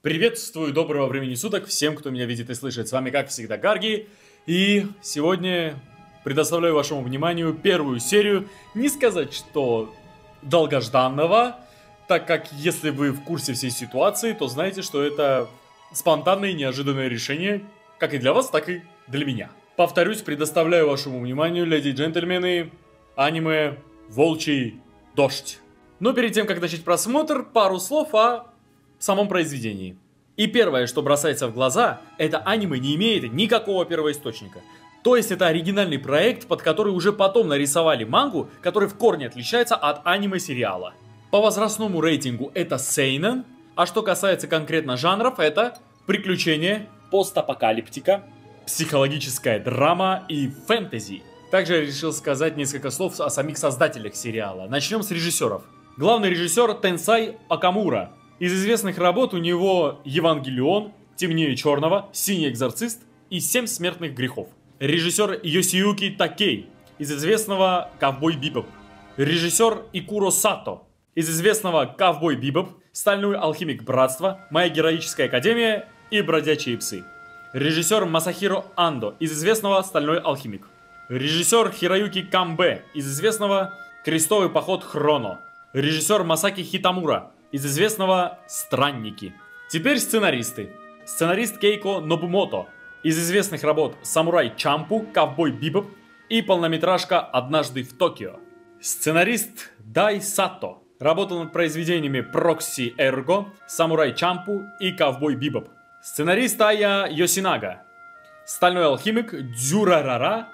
Приветствую, доброго времени суток всем, кто меня видит и слышит. С вами, как всегда, Гарги. И сегодня предоставляю вашему вниманию первую серию, не сказать, что долгожданного, так как, если вы в курсе всей ситуации, то знаете, что это спонтанное и неожиданное решение, как и для вас, так и для меня. Повторюсь, предоставляю вашему вниманию, леди и джентльмены, аниме «Волчий дождь». Но перед тем, как начать просмотр, пару слов о самом произведении. И первое, что бросается в глаза, это аниме не имеет никакого первоисточника. То есть это оригинальный проект, под который уже потом нарисовали мангу, который в корне отличается от аниме-сериала. По возрастному рейтингу это сейнэн, а что касается конкретно жанров, это приключения, постапокалиптика, психологическая драма и фэнтези. Также я решил сказать несколько слов о самих создателях сериала. Начнем с режиссеров. Главный режиссер Тенсай Окамура. Из известных работ у него «Евангелион», «Темнее черного», «Синий экзорцист» и «Семь смертных грехов». Режиссер Йосиюки Такей из известного «Ковбой Бибоп». Режиссер Икуро Сато из известного «Ковбой Бибоп», «Стальной алхимик братства», «Моя героическая академия» и «Бродячие псы». Режиссер Масахиро Андо из известного «Стальной алхимик». Режиссер Хироюки Камбе из известного «Крестовый поход Хроно». Режиссер Масаки Хитамура из известного «Странники». Теперь сценаристы. Сценарист Кейко Нобумото из известных работ «Самурай Чампу», «Ковбой Бибоп» и полнометражка «Однажды в Токио». Сценарист Дай Сато работал над произведениями «Прокси Эрго», «Самурай Чампу» и «Ковбой Бибоп». Сценарист Ая Йосинага. «Стальной алхимик», «Дзюрарара»,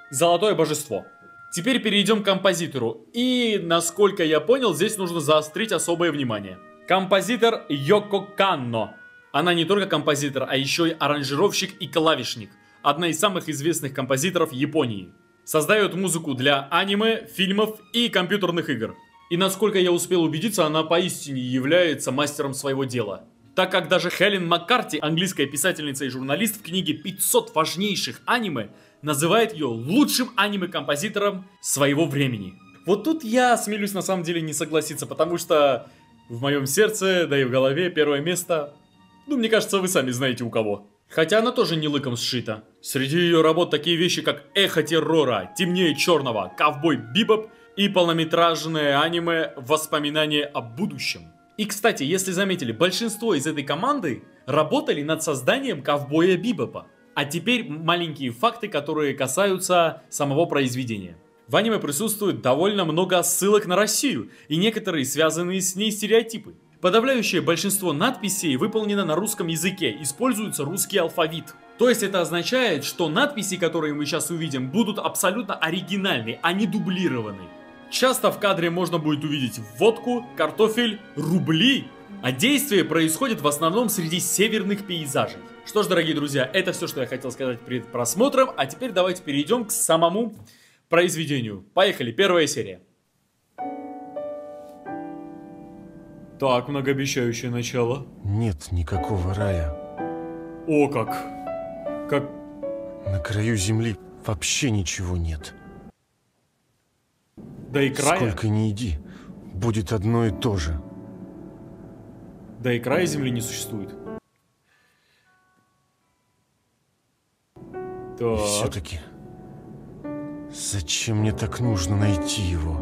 «Золотое божество». Теперь перейдем к композитору. И, насколько я понял, здесь нужно заострить особое внимание. Композитор Йоко Канно. Она не только композитор, а еще и аранжировщик и клавишник. Одна из самых известных композиторов Японии. Создает музыку для аниме, фильмов и компьютерных игр. И, насколько я успел убедиться, она поистине является мастером своего дела. Так как даже Хелен Маккарти, английская писательница и журналист, в книге «500 важнейших аниме» называет ее лучшим аниме-композитором своего времени. Вот тут я осмелюсь на самом деле не согласиться, потому что в моем сердце, да и в голове первое место, мне кажется, вы сами знаете у кого. Хотя она тоже не лыком сшита. Среди ее работ такие вещи, как «Эхо террора», «Темнее черного», «Ковбой Бибоп» и полнометражное аниме «Воспоминания о будущем». И, кстати, если заметили, большинство из этой команды работали над созданием «Ковбоя Бибопа». А теперь маленькие факты, которые касаются самого произведения. В аниме присутствует довольно много ссылок на Россию и некоторые связанные с ней стереотипы. Подавляющее большинство надписей выполнено на русском языке, используется русский алфавит. То есть это означает, что надписи, которые мы сейчас увидим, будут абсолютно оригинальны, а не дублированы. Часто в кадре можно будет увидеть водку, картофель, рубли, а действие происходит в основном среди северных пейзажей. Что ж, дорогие друзья, это все, что я хотел сказать перед просмотром, а теперь давайте перейдем к самому произведению. Поехали, первая серия. Так, многообещающее начало. Нет никакого рая. О, как... На краю земли вообще ничего нет. Да и края. Сколько ни иди, будет одно и то же. Да и края земли не существует. Так. И все-таки, зачем мне так нужно найти его?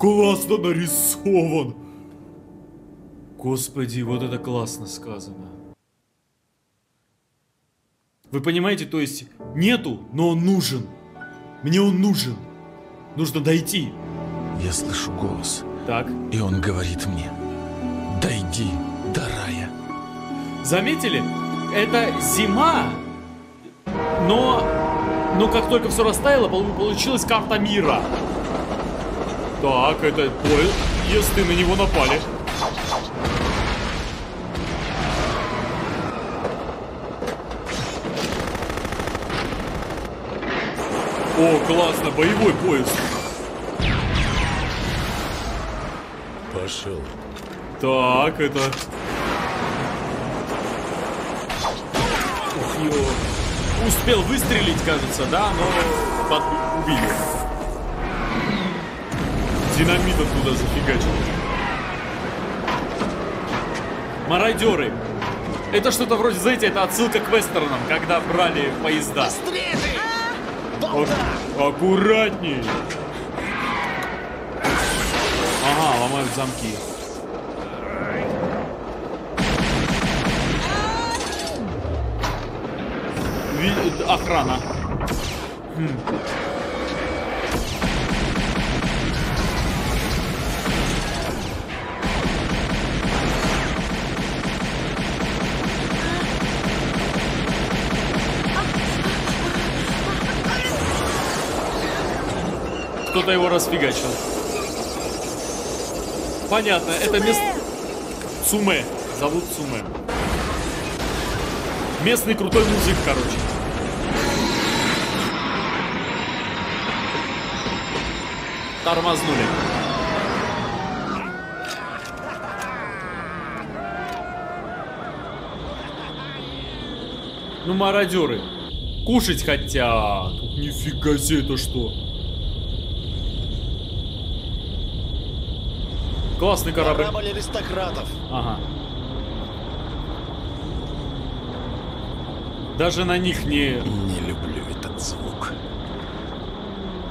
Классно нарисован! Господи, вот это классно сказано. Вы понимаете, то есть нету, но он нужен. Мне он нужен. Нужно дойти. Я слышу голос. Так. И он говорит мне: дойди до рая. Заметили? Это зима. Но как только все растаяло, получилась карта мира. Так, это поезд, и на него напали. О, классно, боевой поезд. Пошел. Так, это... Ух, его... Успел выстрелить, кажется, да, но убили. Динамит оттуда зафигачил. Мародеры. Это что-то вроде, знаете, это отсылка к вестернам, когда брали поезда. Быстрее ты! Балда! Аккуратней. Ага, ломают замки. Охрана. Кто-то его расфигачил. Понятно, это место... Цуме. Зовут Цуме. Местный крутой мужик, короче. Тормознули. Ну, мародеры. Кушать хотят. Нифига себе, это что? Классный корабль. Корабль аристократов. Ага. Даже на них не люблю этот звук.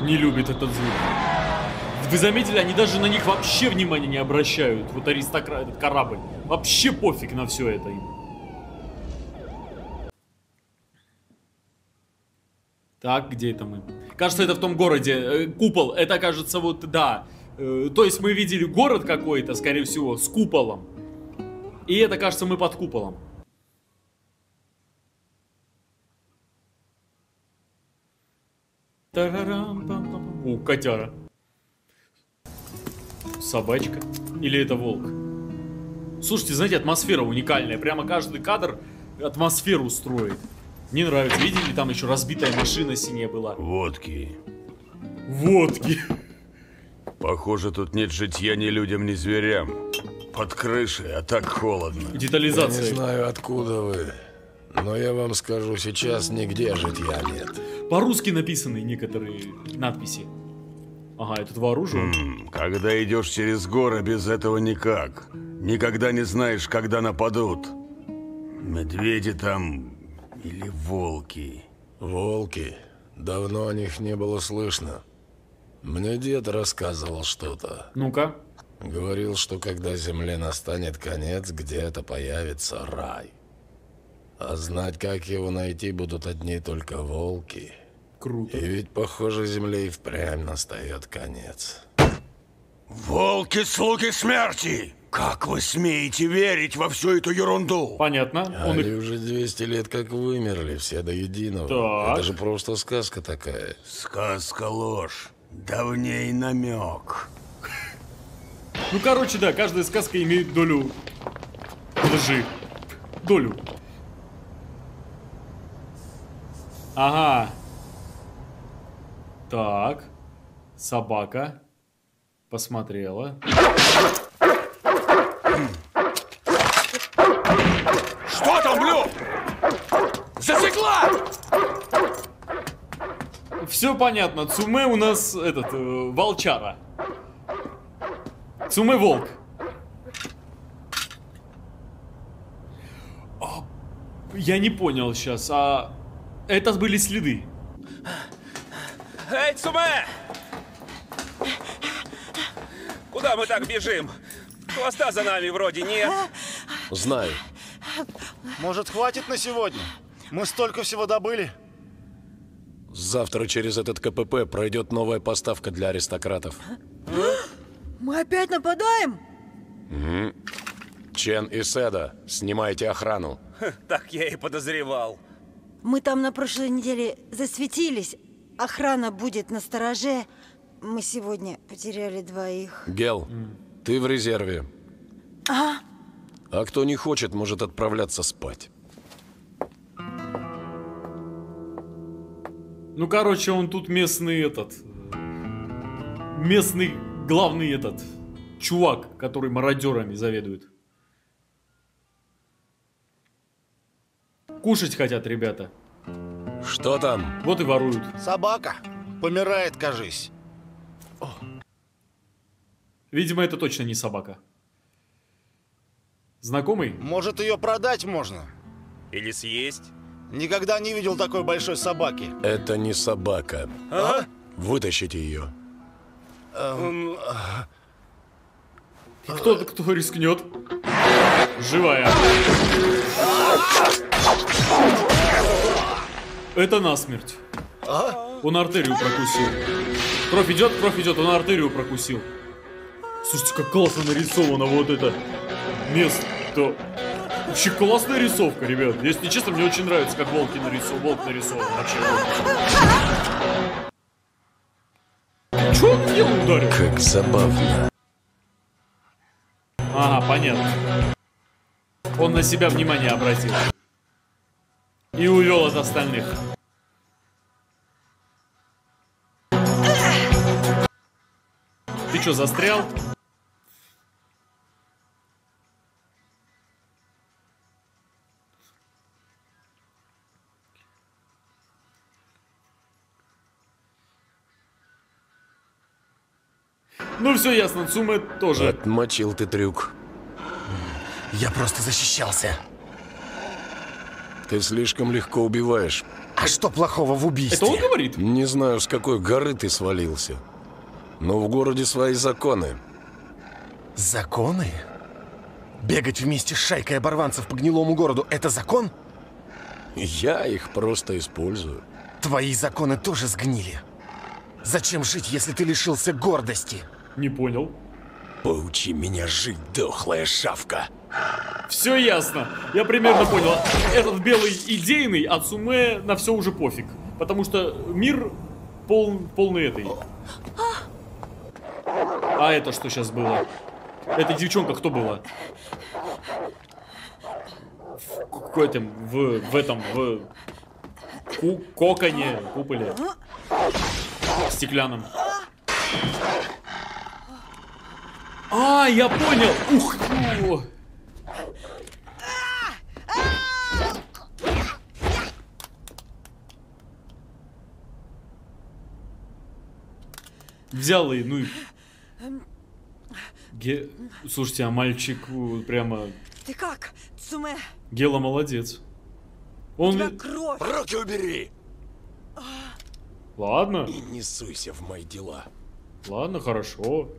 Не любит этот звук. Вы заметили, они даже на них вообще внимания не обращают. Вот аристократ, этот корабль. Вообще пофиг на все это им. Так, где это мы? Кажется, это в том городе. Купол. Это, кажется, вот, да. То есть мы видели город какой-то, скорее всего, с куполом. И это, кажется, мы под куполом. О, котяра. Собачка. Или это волк? Слушайте, знаете, атмосфера уникальная. Прямо каждый кадр атмосферу строит. Мне нравится. Видели, там еще разбитая машина синяя была. Водки. Водки. Похоже, тут нет житья ни людям, ни зверям. Под крышей, а так холодно. Я Детализация. не знаю, откуда вы, но я вам скажу, сейчас нигде житья нет. По-русски написаны некоторые надписи. Ага, этот вооружен. Когда идешь через горы, без этого никак. Никогда не знаешь, когда нападут. Медведи там или волки. Волки. Давно о них не было слышно. Мне дед рассказывал что-то. Ну-ка. Говорил, что когда земле настанет конец, где-то появится рай. А знать, как его найти, будут одни только волки. Круто. И ведь, похоже, земле и впрямь настает конец. Волки, слуги смерти! Как вы смеете верить во всю эту ерунду? Понятно. Он Они их... уже 200 лет как вымерли, все до единого. Так. Это же просто сказка такая. Сказка ложь. Да в ней намек. Ну, короче, да, каждая сказка имеет долю лжи. Долю. Ага. Так. Собака. Посмотрела. Что там, Блю? Засекла! Все понятно. Цуме у нас этот волчара. Цуме волк. Я не понял сейчас. А это были следы. Эй, Цуме! Куда мы так бежим? Хвоста за нами вроде нет. Знаю. Может, хватит на сегодня? Мы столько всего добыли. Завтра через этот КПП пройдет новая поставка для аристократов. Мы опять нападаем? Чен и Седа, снимайте охрану. Так я и подозревал. Мы там на прошлой неделе засветились. Охрана будет на стороже. Мы сегодня потеряли 2. Гел, ты в резерве. А кто не хочет, может отправляться спать. Ну, короче, он тут местный этот... Местный главный этот... Чувак, который мародерами заведует. Кушать хотят ребята. Что там? Вот и воруют. Собака. Помирает, кажись. Видимо, это точно не собака. Знакомый? Может, ее продать можно? Или съесть? Никогда не видел такой большой собаки. Это не собака. А? Вытащите ее. И кто рискнет? Живая. Это насмерть. Он артерию прокусил. Кровь идет, он артерию прокусил. Слушайте, как классно нарисовано вот это место. Вообще классная рисовка, ребят. Если честно, мне очень нравится, как волк нарисован. Вообще. Чё он мне ударил? Как забавно. Ага, понятно. Он на себя внимание обратил. И увел от остальных. Ты чё, застрял? Ну все ясно, Цуме тоже. Отмочил ты трюк. Я просто защищался. Ты слишком легко убиваешь. А что плохого в убийстве? Это он говорит? Не знаю, с какой горы ты свалился. Но в городе свои законы. Законы? Бегать вместе с шайкой оборванцев по гнилому городу – это закон? Я их просто использую. Твои законы тоже сгнили. Зачем жить, если ты лишился гордости? Не понял. Поучи меня жить, дохлая шавка. Все ясно. Я примерно понял. Этот белый идейный, а Цуме на все уже пофиг. Потому что мир полный этой. А это что сейчас было? Эта девчонка кто была? В коконе, куполе. Стеклянном. А, я понял! Ух ты! Взял и, ну и... Слушайте, а мальчик прямо... Ты как, Цуме? Гела молодец. У Он... тебя кровь. Руки убери! Ладно, И не суйся в мои дела. ладно, хорошо.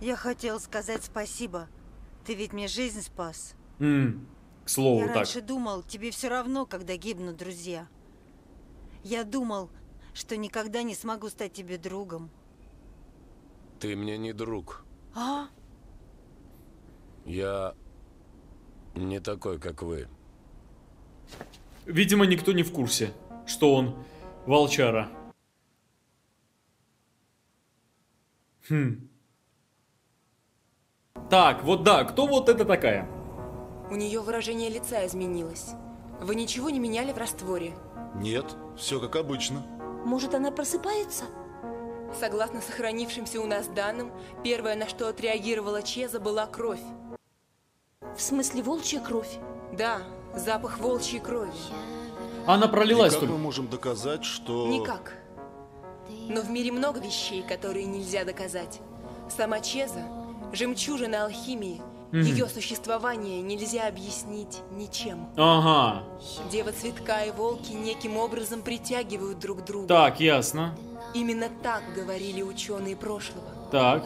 Я хотел сказать спасибо. Ты ведь мне жизнь спас. К слову, Я так. раньше думал, тебе все равно, когда гибнут друзья. Я думал, что никогда не смогу стать тебе другом. Ты мне не друг. А? Я не такой, как вы. Видимо, никто не в курсе, что он волчара. Так, вот да, кто вот это такая? У нее выражение лица изменилось. Вы ничего не меняли в растворе? Нет, все как обычно. Может, она просыпается? Согласно сохранившимся у нас данным, первое, на что отреагировала Чеза, была кровь. В смысле, волчья кровь? Да, запах волчьей крови. Она пролилась Как только. мы можем доказать, что... Никак. Но в мире много вещей, которые нельзя доказать. Сама Чеза – жемчужина алхимии. Ее существование нельзя объяснить ничем. Ага, Дева Цветка и волки неким образом притягивают друг друга. так, ясно. Именно так говорили ученые прошлого. Так.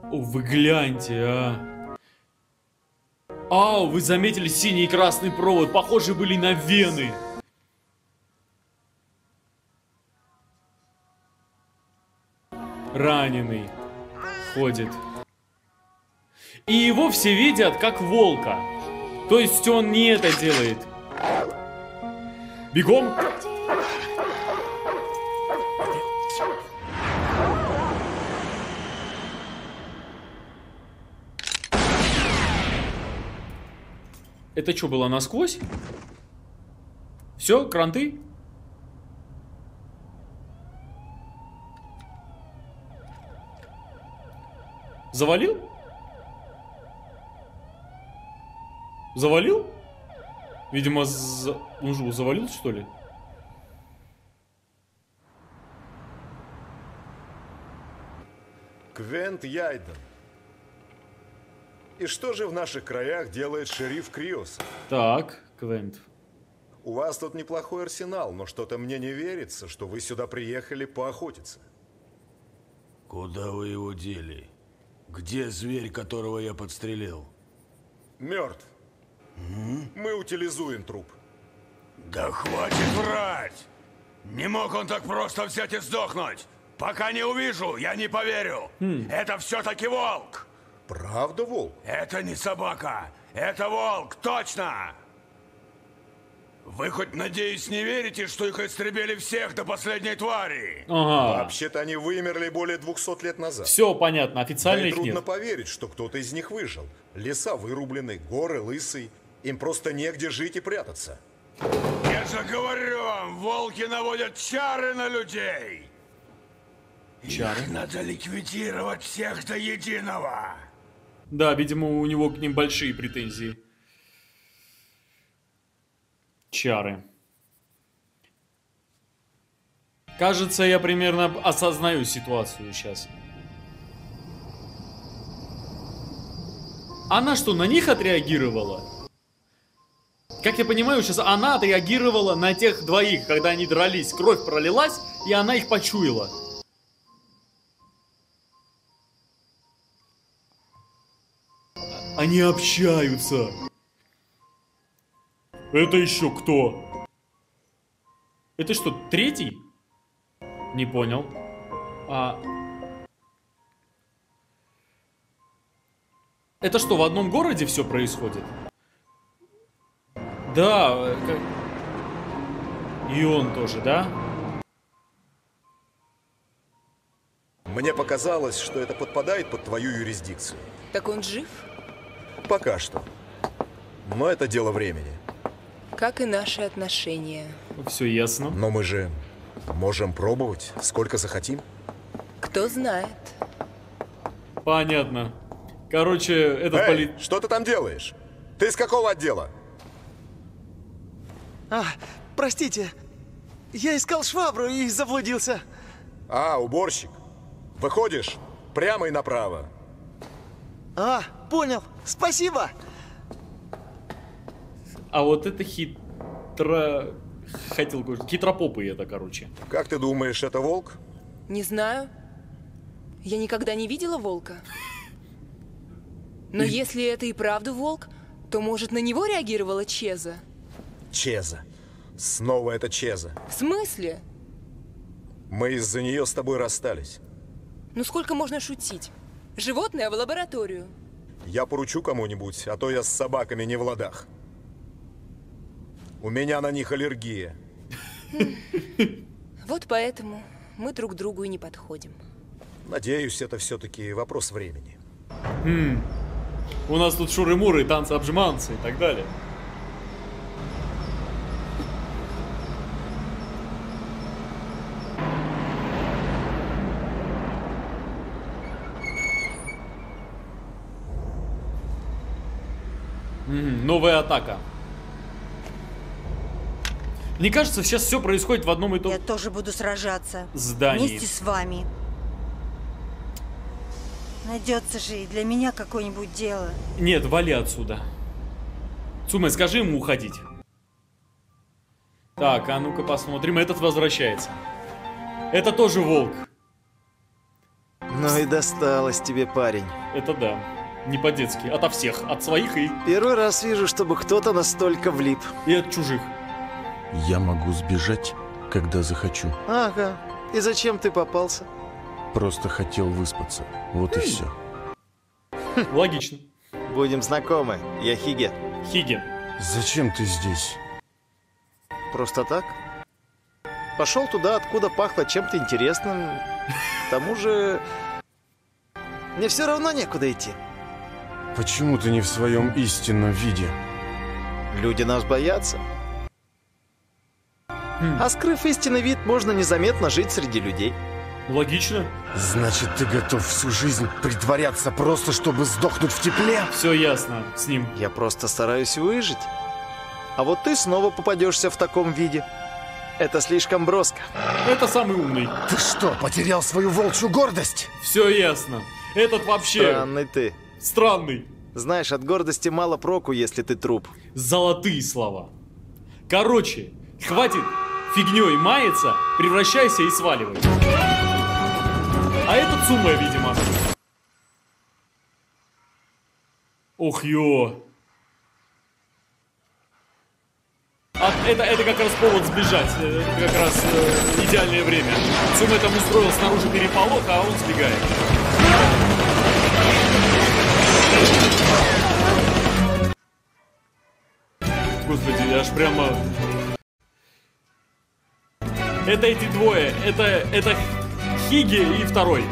О, вы гляньте, а. Ау, вы заметили синий и красный провод? Похожи были на вены. Раненый ходит. И его все видят как волка. То есть он не это делает. Бегом! Это что было, насквозь? Все, кранты? Завалил? Завалил? Видимо, он же его завалил, что ли? Квент Яйден. И что же в наших краях делает шериф Криос? Так, Квент. У вас тут неплохой арсенал, но что-то мне не верится, что вы сюда приехали поохотиться. Куда вы его дели? Где зверь, которого я подстрелил? Мертв. Мы утилизуем труп. Да хватит врать! Не мог он так просто взять и сдохнуть! Пока не увижу, я не поверю! Это все-таки волк! Правда, волк? Это не собака! Это волк, точно! Вы хоть, надеюсь, не верите, что их истребили всех до последней твари? Ага. Вообще-то они вымерли более 200 лет назад. Все понятно, официально да и их трудно нет. поверить, что кто-то из них выжил. Леса вырублены, горы лысые. Им просто негде жить и прятаться. Я же говорю вам, волки наводят чары на людей! Чары? Их надо ликвидировать всех до единого! Да, видимо, у него к ним большие претензии. Чары. Кажется, я примерно осознаю ситуацию сейчас. Она что, на них отреагировала? Как я понимаю, сейчас она отреагировала на тех двоих, когда они дрались. Кровь пролилась, и она их почуяла. Они общаются. Это еще кто? Это что, третий? Не понял. Это что, в одном городе все происходит? Да. И он тоже, да? Мне показалось, что это подпадает под твою юрисдикцию. Так он жив? Пока что. Но это дело времени. Как и наши отношения. Все ясно. Но мы же можем пробовать, сколько захотим. Кто знает. Понятно. Короче, этот что ты там делаешь? Ты из какого отдела? Простите. Я искал швабру и заблудился. Уборщик. Выходишь прямо и направо. Понял. Спасибо. А вот это хитропопый это, короче. Как ты думаешь, это волк? Не знаю. Я никогда не видела волка. Но если это и правда волк, то, может, на него реагировала Чеза? Чеза. Снова это Чеза. В смысле? Мы из-за нее с тобой расстались. Ну сколько можно шутить? Животное в лабораторию. Я поручу кому-нибудь, а то я с собаками не в ладах. У меня на них аллергия. Вот поэтому мы друг к другу и не подходим. Надеюсь, это все-таки вопрос времени. У нас тут шуры-муры, танцы-обжиманцы и так далее. Новая атака. Мне кажется, сейчас все происходит в одном и том... Я тоже буду сражаться. Здании. Вместе с вами. Найдется же и для меня какое-нибудь дело. Нет, вали отсюда. Цуме, скажи ему уходить. Так, а ну-ка посмотрим. Этот возвращается. Это тоже волк. Ну и досталось тебе, парень. Это да. Не по-детски. Ото всех. От своих и... Первый раз вижу, чтобы кто-то настолько влип. И от чужих. Я могу сбежать, когда захочу. Ага. И зачем ты попался? Просто хотел выспаться. Вот и все. Логично. Будем знакомы. Я Хиге. Хиге. Зачем ты здесь? Просто так? Пошел туда, откуда пахло чем-то интересным. К тому же... Мне все равно некуда идти. Почему ты не в своем истинном виде? Люди нас боятся. А скрыв истинный вид, можно незаметно жить среди людей. Логично. Значит, ты готов всю жизнь притворяться просто, чтобы сдохнуть в тепле? Все ясно с ним. Я просто стараюсь выжить. А вот ты снова попадешься в таком виде. Это слишком броско. Это самый умный. Ты что, потерял свою волчью гордость? Все ясно. Этот вообще... Странный ты. Странный. Знаешь, от гордости мало проку, если ты труп. Золотые слова. Короче, хватит фигней маяться, превращайся и сваливай. А это Цуме, видимо. Ох, ё. Это как раз повод сбежать. Это как раз идеальное время. Цуме там устроил снаружи переполох, а он сбегает. Господи, я аж прямо... Это эти двое. Это Хиги и второй.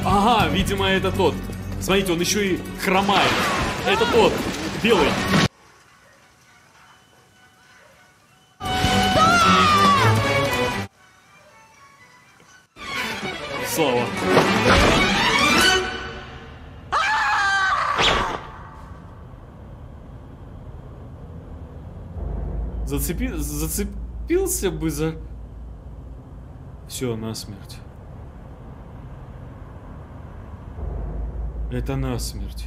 Ага, видимо, это тот. Смотрите, он еще и хромает. Это тот, белый. Слава. Зацепился бы за... Все, насмерть. Это насмерть.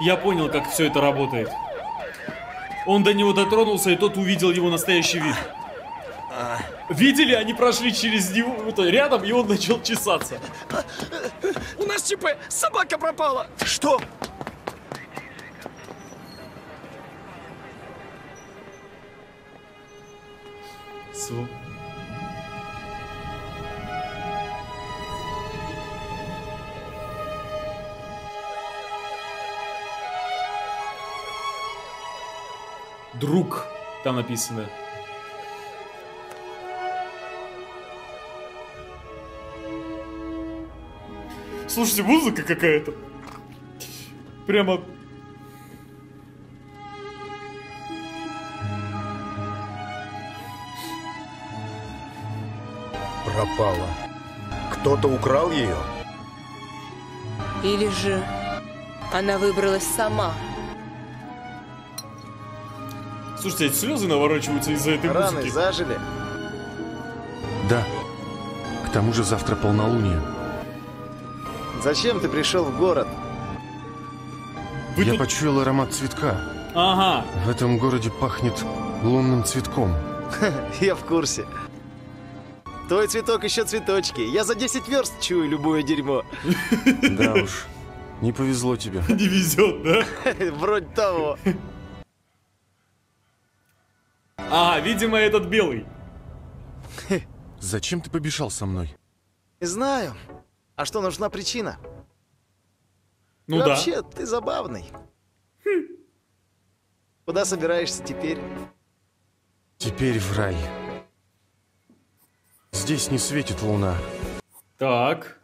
Я понял, как все это работает. Он до него дотронулся, и тот увидел его настоящий вид. Видели? Они прошли через него рядом, и он начал чесаться. У нас ЧП! Собака пропала! Что? Друг, там написано. Слушайте, музыка какая-то. Прямо... Пропала. Кто-то украл ее? Или же она выбралась сама? Слушайте, слезы наворачиваются из-за этой Раны музыки. зажили? Да. К тому же завтра полнолуние. Зачем ты пришел в город? Я почуял аромат цветка. Ага. В этом городе пахнет лунным цветком. Я в курсе. Твой цветок еще цветочки. Я за 10 верст чую любое дерьмо. Да уж, не повезло тебе. Не везет, да? Вроде того. Ага, видимо, этот белый. Зачем ты побежал со мной? Не знаю. А что, нужна причина? Ну да. Вообще, ты забавный. Куда собираешься теперь? Теперь в рай. Здесь не светит луна. Так.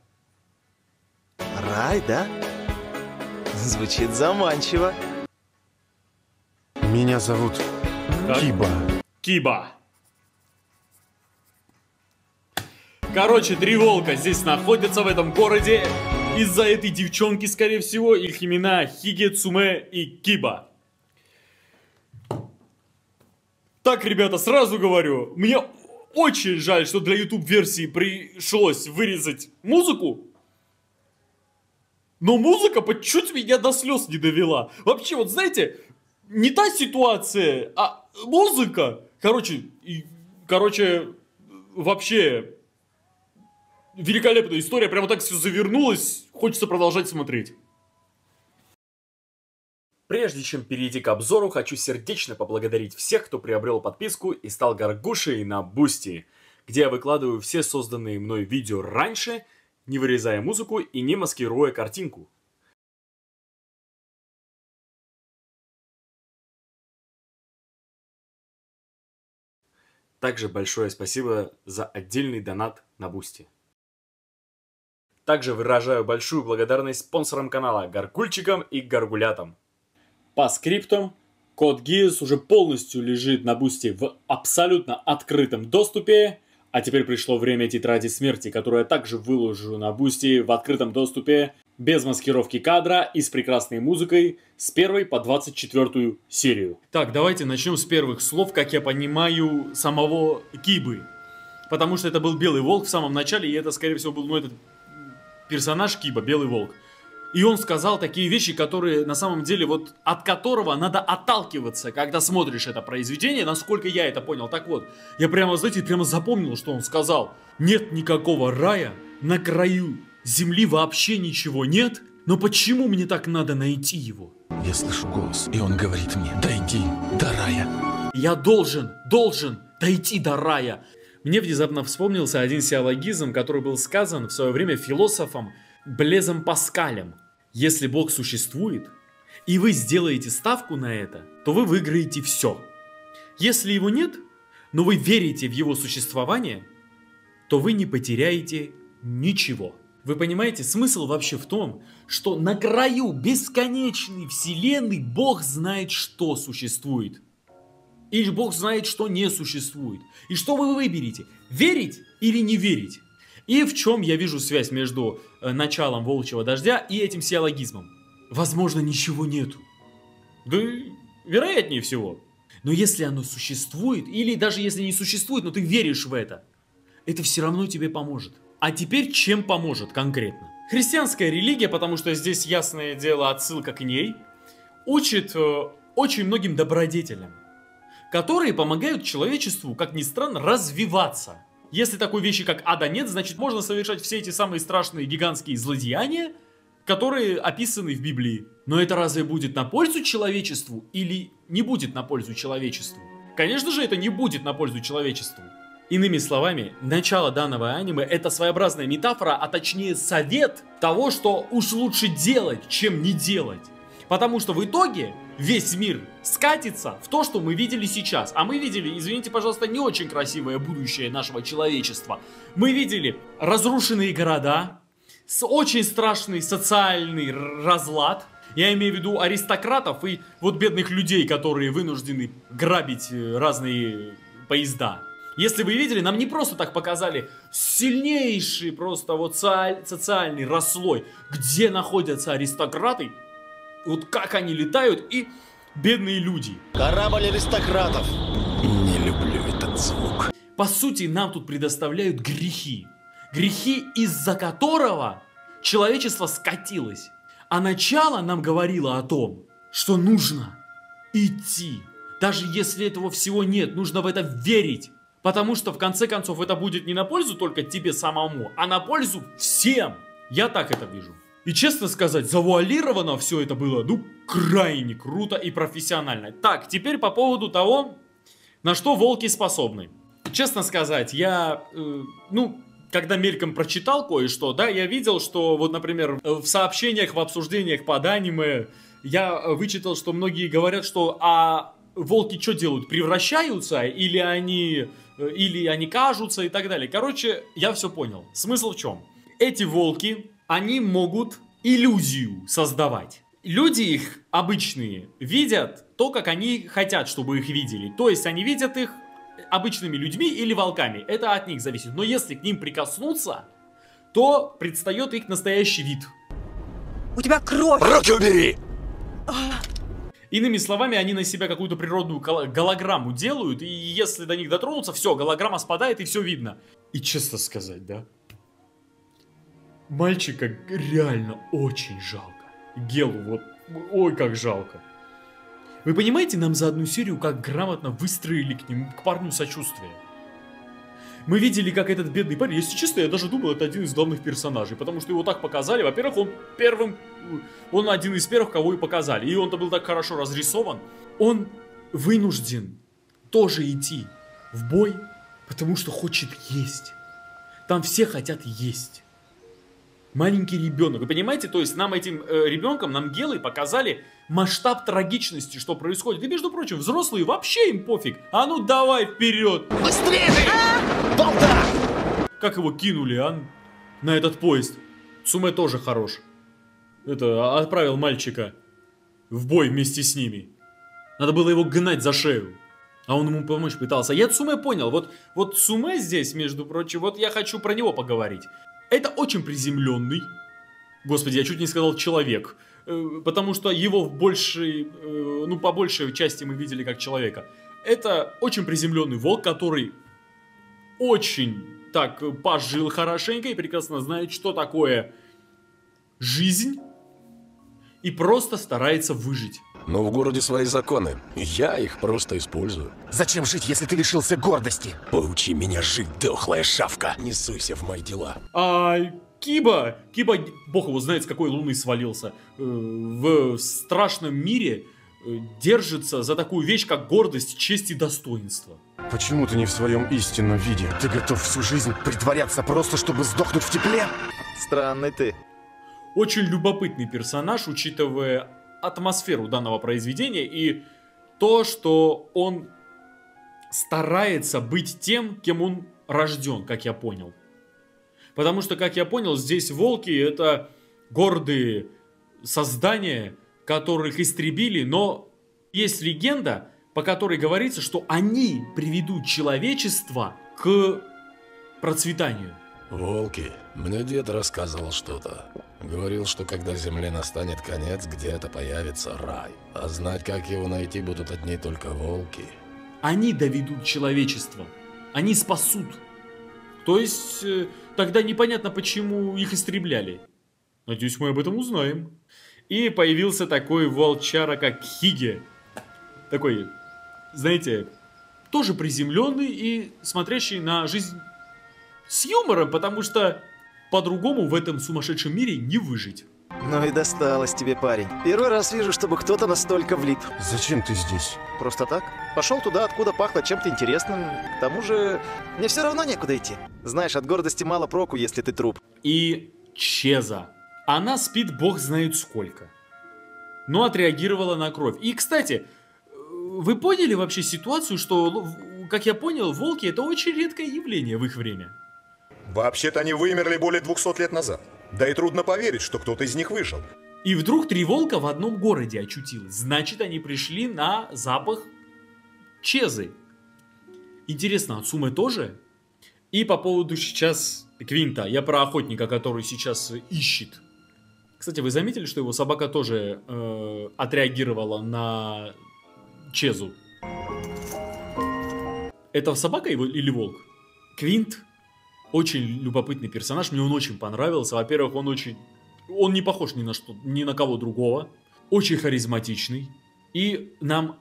Рай, да? Звучит заманчиво. Меня зовут Киба. Киба. Короче, 3 волка здесь находятся в этом городе. Из-за этой девчонки, скорее всего, их имена Хиге, Цуме и Киба. Так, ребята, сразу говорю, мне очень жаль, что для YouTube-версии пришлось вырезать музыку. Но музыка по чуть меня до слез не довела. Вообще, вот знаете, не та ситуация, а музыка. Короче, вообще... Великолепная история, прямо так все завернулось, хочется продолжать смотреть. Прежде чем перейти к обзору, хочу сердечно поблагодарить всех, кто приобрел подписку и стал горгушей на Бусти, где я выкладываю все созданные мной видео раньше, не вырезая музыку и не маскируя картинку. Также большое спасибо за отдельный донат на Бусти. Также выражаю большую благодарность спонсорам канала, Гаргульчикам и Гаргулятам. По скриптам, код GIES уже полностью лежит на Бусти в абсолютно открытом доступе. А теперь пришло время тетради смерти, которую я также выложу на Бусти в открытом доступе. без маскировки кадра и с прекрасной музыкой с 1 по 24 серию. Так, давайте начнем с первых слов, как я понимаю, самого Кибы. Потому что это был Белый Волк в самом начале, и это, скорее всего, был этот персонаж Киба, Белый Волк. И он сказал такие вещи, которые на самом деле, вот от которого надо отталкиваться, когда смотришь это произведение, насколько я это понял. Так вот, я прямо, знаете, прямо запомнил, что он сказал. Нет никакого рая, на краю земли вообще ничего нет, но почему мне так надо найти его? Я слышу голос, и он говорит мне: дойди до рая. Я должен дойти до рая. Мне внезапно вспомнился один силлогизм, который был сказан в свое время философом Блезом Паскалем. Если Бог существует, и вы сделаете ставку на это, то вы выиграете все. Если его нет, но вы верите в его существование, то вы не потеряете ничего. Вы понимаете, смысл вообще в том, что на краю бесконечной вселенной Бог знает, что существует. И Бог знает, что не существует. И что вы выберете? Верить или не верить? И в чем я вижу связь между началом Волчьего Дождя и этим силлогизмом? Возможно, ничего нету. Да, вероятнее всего. Но если оно существует, или даже если не существует, но ты веришь в это все равно тебе поможет. А теперь чем поможет конкретно? Христианская религия, потому что здесь, ясное дело, отсылка к ней, учит очень многим добродетелям, которые помогают человечеству, как ни странно, развиваться. Если такой вещи, как ада, нет, значит можно совершать все эти самые страшные гигантские злодеяния, которые описаны в Библии. Но это разве будет на пользу человечеству или не будет на пользу человечеству? Конечно же, это не будет на пользу человечеству. Иными словами, начало данного аниме — это своеобразная метафора, а точнее совет того, что уж лучше делать, чем не делать. Потому что в итоге весь мир скатится в то, что мы видели сейчас. А мы видели, извините, пожалуйста, не очень красивое будущее нашего человечества. Мы видели разрушенные города, очень страшный социальный разлад. Я имею в виду аристократов и вот бедных людей, которые вынуждены грабить разные поезда. Если вы видели, нам не просто так показали сильнейший просто вот социальный расслой, где находятся аристократы, вот как они летают, и бедные люди. Корабль аристократов. Не люблю этот звук. По сути, нам тут предоставляют грехи. Грехи, из-за которого человечество скатилось. А начало нам говорило о том, что нужно идти. Даже если этого всего нет, нужно в это верить. Потому что, в конце концов, это будет не на пользу только тебе самому, а на пользу всем. Я так это вижу. И честно сказать, завуалировано все это было, ну, крайне круто и профессионально. Так, теперь по поводу того, на что волки способны. Честно сказать, я, когда мельком прочитал кое-что, да, я видел, что, вот, например, в сообщениях, в обсуждениях под аниме, я вычитал, что многие говорят, что, волки что делают, превращаются, или они кажутся и так далее. Короче, я все понял. Смысл в чем? Эти волки, они могут иллюзию создавать. Люди их обычные видят то, как они хотят, чтобы их видели. То есть они видят их обычными людьми или волками. Это от них зависит. Но если к ним прикоснуться, то предстает их настоящий вид. У тебя кровь! Руки убери! Иными словами, они на себя какую-то природную голограмму делают, и если до них дотронуться, все, голограмма спадает и все видно. И честно сказать, да, мальчика реально очень жалко. Гелу вот, ой, как жалко. Вы понимаете, нам за одну серию как грамотно выстроили к парню сочувствие. Мы видели, как этот бедный парень, если честно, я даже думал, это один из главных персонажей, потому что его так показали. Во-первых, он один из первых, кого и показали, и он-то был так хорошо разрисован. Он вынужден тоже идти в бой, потому что хочет есть. Там все хотят есть. Маленький ребенок. Вы понимаете, то есть нам этим ребенком, нам Гелой показали масштаб трагичности, что происходит. И между прочим, взрослые вообще им пофиг. А ну давай вперед! Быстрее же! Болта! Как его кинули, на этот поезд. Цуме тоже хорош. Отправил мальчика в бой вместе с ними. Надо было его гнать за шею. А он ему помочь пытался. Я Цуме понял. Вот Цуме здесь, между прочим, вот я хочу про него поговорить. Это очень приземленный, Господи, я чуть не сказал человек. Потому что его по большей части мы видели как человека. Это очень приземленный волк, который очень так пожил хорошенько и прекрасно знает, что такое жизнь. И просто старается выжить. Но в городе свои законы. Я их просто использую. Зачем жить, если ты лишился гордости? Поучи меня жить, дохлая шавка. Не суйся в мои дела. Киба, бог его знает, с какой луны свалился, в страшном мире держится за такую вещь, как гордость, честь и достоинство. Почему ты не в своем истинном виде? Ты готов всю жизнь притворяться просто, чтобы сдохнуть в тепле? Странный ты. Очень любопытный персонаж, учитывая атмосферу данного произведения и то, что он старается быть тем, кем он рожден, как я понял. Потому что, как я понял, здесь волки — это гордые создания, которых истребили, но есть легенда, по которой говорится, что они приведут человечество к процветанию. Волки. Мне дед рассказывал что-то. Говорил, что когда земле настанет конец, где-то появится рай. А знать, как его найти, будут одни только волки. Они доведут человечество. Они спасут. То есть, тогда непонятно, почему их истребляли. Надеюсь, мы об этом узнаем. И появился такой волчара, как Хиге. Такой, знаете, тоже приземленный и смотрящий на жизнь с юмором, потому что по-другому в этом сумасшедшем мире не выжить. Ну и досталось тебе, парень. Первый раз вижу, чтобы кто-то настолько влип. Зачем ты здесь? Просто так. Пошел туда, откуда пахло чем-то интересным. К тому же, мне все равно некуда идти. Знаешь, от гордости мало проку, если ты труп. И Чеза. Она спит бог знает сколько. Но отреагировала на кровь. И, кстати, вы поняли вообще ситуацию, что, как я понял, волки — это очень редкое явление в их время? Вообще-то они вымерли более 200 лет назад. Да и трудно поверить, что кто-то из них выжил. И вдруг 3 волка в одном городе очутилось. Значит, они пришли на запах Чезы. Интересно, Ацуме тоже? И по поводу сейчас Квинта. Я про охотника, который сейчас ищет. Кстати, вы заметили, что его собака тоже отреагировала на Чезу? Это собака его или волк? Квинт очень любопытный персонаж, мне он очень понравился. Во-первых, он не похож ни на кого другого. Очень харизматичный. И нам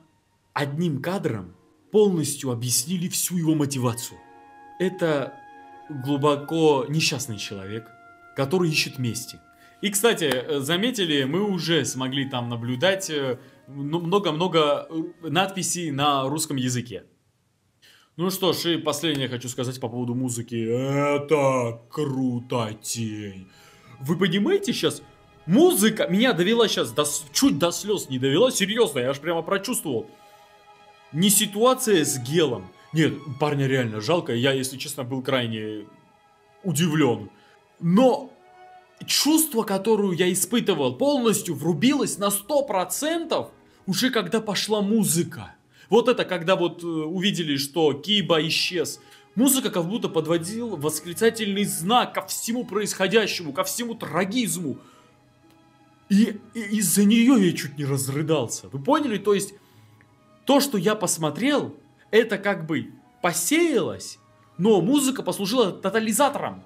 одним кадром полностью объяснили всю его мотивацию. Это глубоко несчастный человек, который ищет мести. И, кстати, заметили, мы уже смогли там наблюдать много-много надписей на русском языке. Ну что ж, и последнее хочу сказать по поводу музыки. Это крутотень. Вы понимаете сейчас? Музыка меня довела сейчас, чуть до слез не довела. Серьезно, я аж прямо прочувствовал. Не ситуация с Гелом. Нет, парня реально жалко. Я, если честно, был крайне удивлен. Но чувство, которое я испытывал, полностью врубилось на 100% уже когда пошла музыка. Вот это, когда вот увидели, что Киба исчез. Музыка как будто подводил восклицательный знак ко всему происходящему, ко всему трагизму. И из-за нее я чуть не разрыдался. Вы поняли? То есть, то, что я посмотрел, это как бы посеялось, но музыка послужила тотализатором.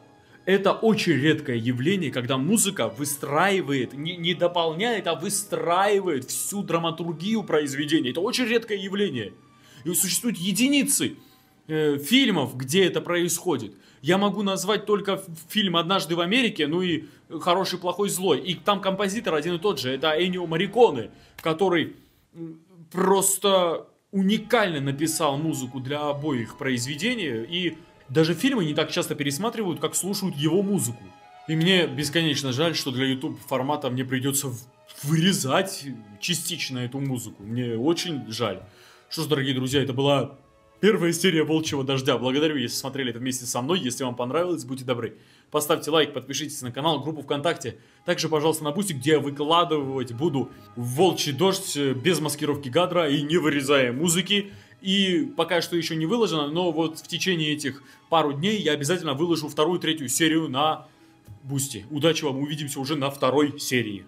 Это очень редкое явление, когда музыка выстраивает, не дополняет, а выстраивает всю драматургию произведения. Это очень редкое явление. И существуют единицы фильмов, где это происходит. Я могу назвать только фильм «Однажды в Америке», ну и «Хороший, плохой, злой». И там композитор один и тот же, это Эннио Морриконе, который просто уникально написал музыку для обоих произведений. И даже фильмы не так часто пересматривают, как слушают его музыку. И мне бесконечно жаль, что для YouTube формата мне придется вырезать частично эту музыку. Мне очень жаль. Что ж, дорогие друзья, это была первая серия «Волчьего дождя». Благодарю, если смотрели это вместе со мной. Если вам понравилось, будьте добры. Поставьте лайк, подпишитесь на канал, группу ВКонтакте. Также, пожалуйста, на Бусти, где я выкладывать буду «Волчий дождь» без маскировки кадра и не вырезая музыки. И пока что еще не выложено, но вот в течение этих пару дней я обязательно выложу 2-3 серию на Бусти, удачи вам, увидимся уже на второй серии.